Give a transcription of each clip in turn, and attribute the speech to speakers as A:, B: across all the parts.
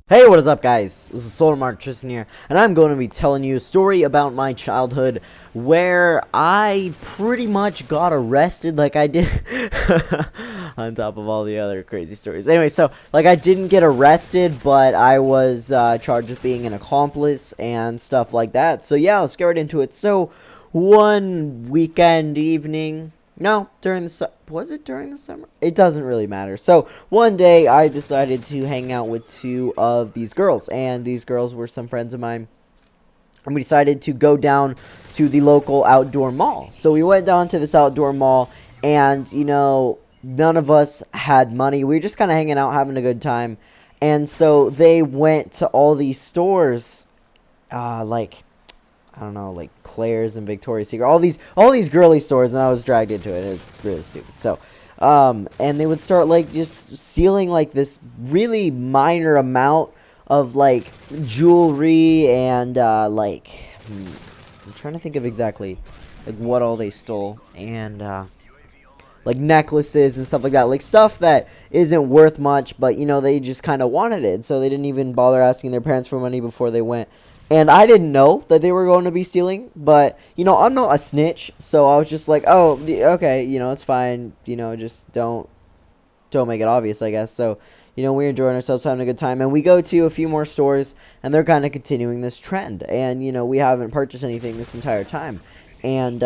A: Hey, what is up, guys? This is Solanum-Heart, Tristan here, and I'm going to be telling you a story about my childhood where I pretty much got arrested like I did on top of all the other crazy stories. Anyway, so, like, I didn't get arrested, but I was charged with being an accomplice and stuff like that. So, yeah, let's get right into it. So, one weekend evening... No, was it during the summer? It doesn't really matter. So, one day, I decided to hang out with two of these girls, and these girls were some friends of mine, and we decided to go down to the local outdoor mall. So, we went down to this outdoor mall, and, you know, none of us had money. We were just kind of hanging out, having a good time, and so they went to all these stores, like... I don't know, like Claire's and Victoria's Secret, all these girly stores, and I was dragged into it. It was really stupid. So, and they would start like just stealing like this really minor amount of like jewelry and I'm trying to think of exactly like what all they stole, and like necklaces and stuff like that, like stuff that isn't worth much, but you know they just kind of wanted it, so they didn't even bother asking their parents for money before they went. And I didn't know that they were going to be stealing, but, you know, I'm not a snitch, so I was just like, oh, okay, you know, it's fine, you know, just don't make it obvious, I guess. So, you know, we're enjoying ourselves, having a good time, and we go to a few more stores, and they're kind of continuing this trend, and, you know, we haven't purchased anything this entire time, and,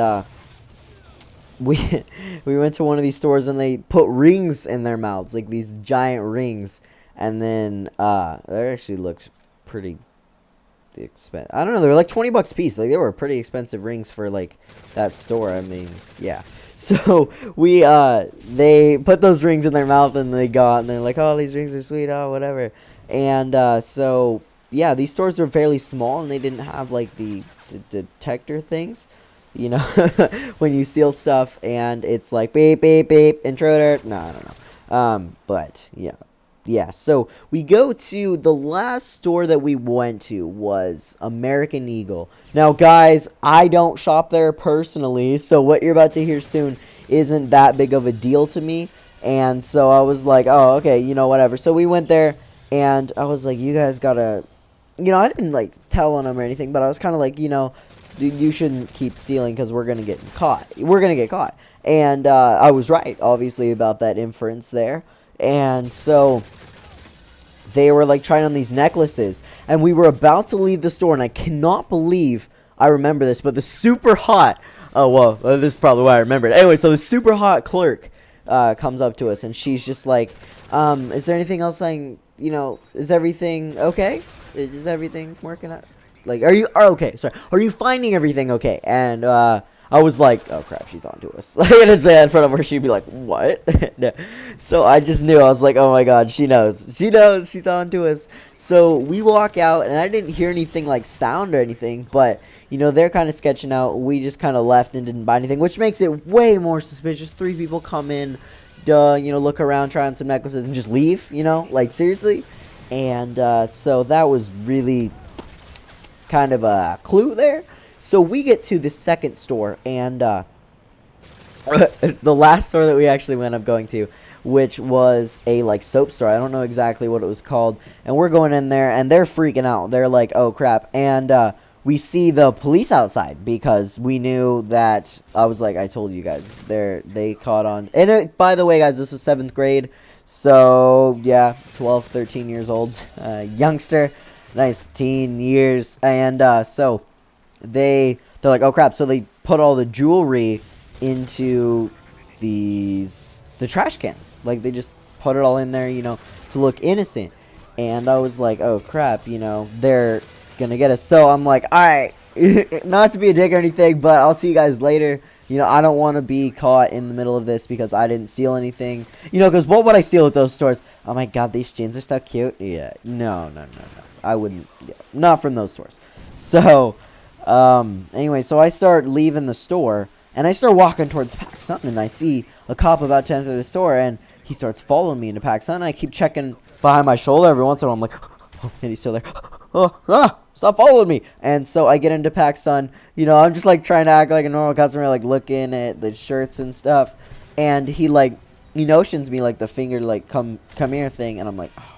A: we went to one of these stores, and they put rings in their mouths, like these giant rings, and then, that actually looks pretty I don't know, they were like 20 bucks a piece. Like, they were pretty expensive rings for like that store. I mean, yeah. So they put those rings in their mouth, and they go out, and they're like, oh, these rings are sweet, oh, whatever. And so yeah, these stores were fairly small, and they didn't have like the detector things, you know, when you steal stuff, and it's like beep beep beep, intruder. No, I don't know. But yeah, so we go to the last store that we went to was American Eagle. Now, guys, I don't shop there personally, so what you're about to hear soon isn't that big of a deal to me. And so I was like, oh, okay, you know, whatever. So we went there, and I was like, you guys gotta, you know, I didn't like tell on them or anything, but I was kind of like, you know, dude, you shouldn't keep stealing because we're gonna get caught. We're gonna get caught. And I was right, obviously, about that inference there. And so they were like trying on these necklaces, and we were about to leave the store, and I cannot believe I remember this, but the super hot, oh well, this is probably why I remember it. Anyway, so the super hot clerk comes up to us, and she's just like, is there anything else you know, is everything okay? Is everything working out? Like, are you finding everything okay? And I was like, oh crap, she's on to us. Like, I didn't say that in front of her, she'd be like, what? No. So I just knew, I was like, oh my god, she knows, she's on to us. So we walk out, and I didn't hear anything like sound or anything, but, you know, they're kind of sketching out. We just kind of left and didn't buy anything, which makes it way more suspicious. 3 people come in, you know, look around, try on some necklaces, and just leave, you know, like, seriously. And so that was really kind of a clue there. So we get to the second store, and the last store that we actually went up going to, which was a like soap store. I don't know exactly what it was called. And we're going in there, and they're freaking out. They're like, oh crap. And we see the police outside, because we knew that, I was like, I told you guys, they caught on. And by the way, guys, this was 7th grade. So yeah, 12, 13 years old, youngster, nice teen years. And so they're like, oh crap. So they put all the jewelry into the trash cans. Like, they just put it all in there, you know, to look innocent. And I was like, oh crap, you know, they're gonna get us. So I'm like, alright, not to be a dick or anything, but I'll see you guys later. You know, I don't want to be caught in the middle of this because I didn't steal anything. You know, because what would I steal at those stores? Oh my god, these jeans are so cute. Yeah, no. I wouldn't, yeah, not from those stores. So anyway, so I start leaving the store, and I start walking towards PacSun, and I see a cop about to enter the store, and he starts following me into PacSun, and I keep checking behind my shoulder every once in a while. I'm like, oh, and he's still there. Stop following me. And so I get into PacSun, you know, I'm just like trying to act like a normal customer, like looking at the shirts and stuff, and he notions me like the finger, like come here thing, and I'm like, oh,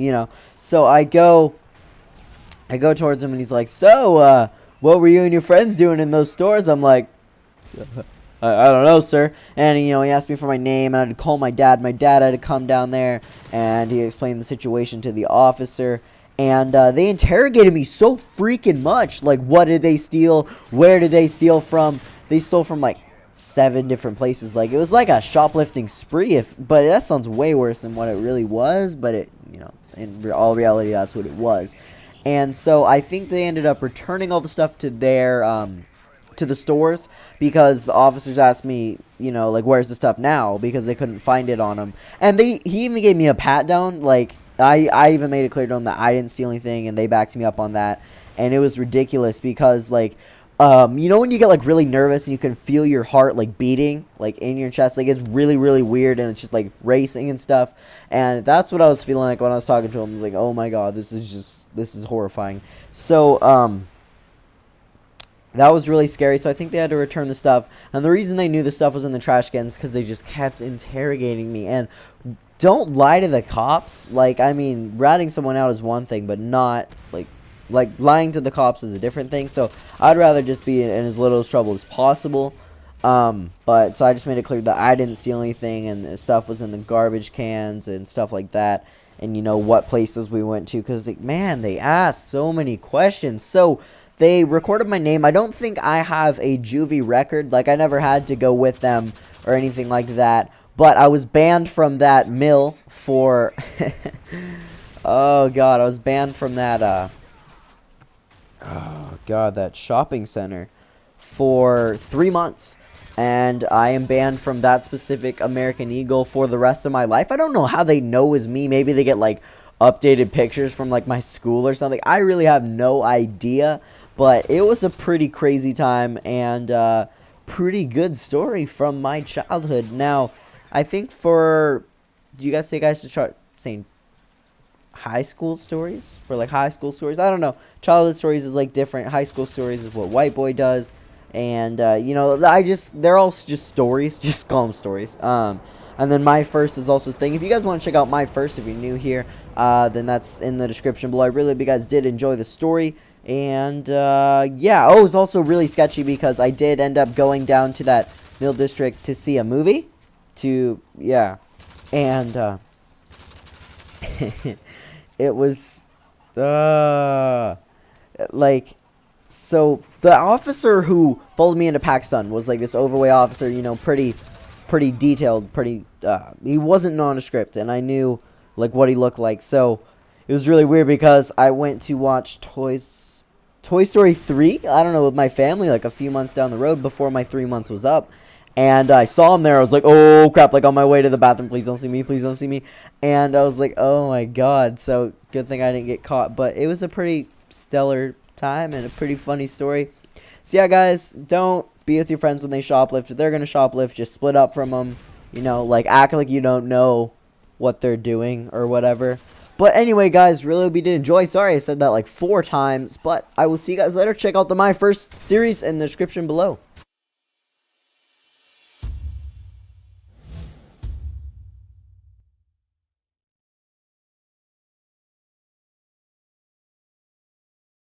A: you know. So I go towards him, and he's like, so, what were you and your friends doing in those stores? I'm like, I don't know, sir. And, you know, he asked me for my name, and I had to call my dad. My dad had to come down there, and he explained the situation to the officer. And they interrogated me so freaking much. Like, what did they steal? Where did they steal from? They stole from, like, 7 different places. Like, it was like a shoplifting spree. But that sounds way worse than what it really was. But, it, you know, in all reality, that's what it was. And so I think they ended up returning all the stuff to their, to the stores, because the officers asked me, you know, like, where's the stuff now, because they couldn't find it on them. And he even gave me a pat down. Like, I even made it clear to them that I didn't steal anything, and they backed me up on that. And it was ridiculous because, like, you know when you get, like, really nervous and you can feel your heart, like, beating, like, in your chest? Like, it's really, really weird, and it's just, like, racing and stuff. And that's what I was feeling like when I was talking to him. I was like, oh my god, this is horrifying. So, that was really scary, so I think they had to return the stuff. And the reason they knew the stuff was in the trash cans is because they just kept interrogating me. And don't lie to the cops. Like, I mean, ratting someone out is one thing, but not, like lying to the cops is a different thing. So I'd rather just be in as little trouble as possible. But so I just made it clear that I didn't steal anything, and the stuff was in the garbage cans and stuff like that. And, you know, what places we went to, because, like, man, they asked so many questions. So they recorded my name. I don't think I have a juvie record. Like, I never had to go with them or anything like that. But I was banned from that mill for... oh, God. I was banned from that, oh, God, that shopping center for 3 months. And I am banned from that specific American Eagle for the rest of my life. I don't know how they know it's me. Maybe they get, like, updated pictures from, like, my school or something. I really have no idea. But it was a pretty crazy time, and pretty good story from my childhood. Now, I think do you guys think I should start saying high school stories? For, like, high school stories? I don't know. Childhood stories is, like, different. High school stories is what White Boy does. And, you know, they're all just stories. Just call them stories. And then My First is also a thing. If you guys want to check out My First, if you're new here, then that's in the description below. I really hope you guys did enjoy the story. And, yeah. Oh, it was also really sketchy because I did end up going down to that Mill District to see a movie. Yeah. And, it was, like, so the officer who followed me into Pakistan was, like, this overweight officer, you know, pretty detailed, he wasn't nondescript, and I knew, like, what he looked like. So it was really weird because I went to watch Toy Story 3, I don't know, with my family, like, a few months down the road before my 3 months was up. And I saw him there. I was like, oh, crap, like, on my way to the bathroom. Please don't see me. Please don't see me. And I was like, oh, my God. So good thing I didn't get caught. But it was a pretty stellar time and a pretty funny story. So, yeah, guys, don't be with your friends when they shoplift. If they're going to shoplift, just split up from them. You know, like, act like you don't know what they're doing or whatever. But anyway, guys, really hope you did enjoy. Sorry I said that like 4 times. But I will see you guys later. Check out the My First series in the description below.